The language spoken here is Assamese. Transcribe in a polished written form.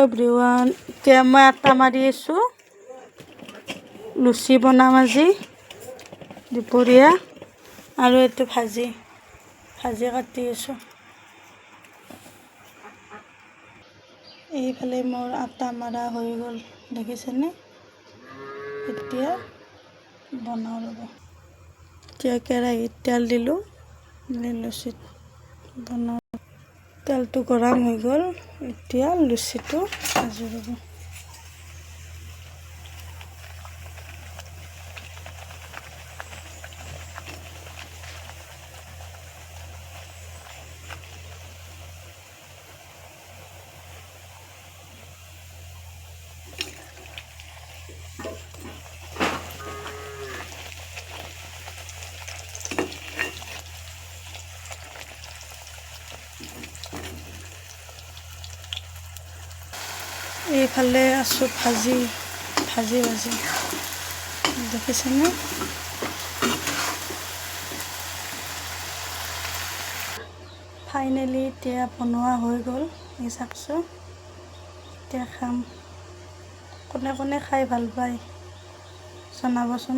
এভৰিৱান, এতিয়া মই আটা মাৰি আছোঁ। লুচি বনাম আজি দুপৰীয়া। আৰু এইটো ভাজি কাটি আছোঁ। এইফালে মোৰ আটা মাৰা হৈ গ'ল, দেখিছেনে? এতিয়া বনাওঁ ৰ'ব। এতিয়া কেৰাহীত তেল দিলোঁ, লুচিত বনাওঁ। তেলটো গৰম হৈ গ'ল, এতিয়া লুচিটো ভাজি ল'ব। এইফালে আছোঁ ভাজি দেখিছেনে? ফাইনেলি এতিয়া বনোৱা হৈ গ'ল। এই চাওকচোন, এতিয়া খাম। কোনে কোনে খাই ভাল পায় জনাবচোন।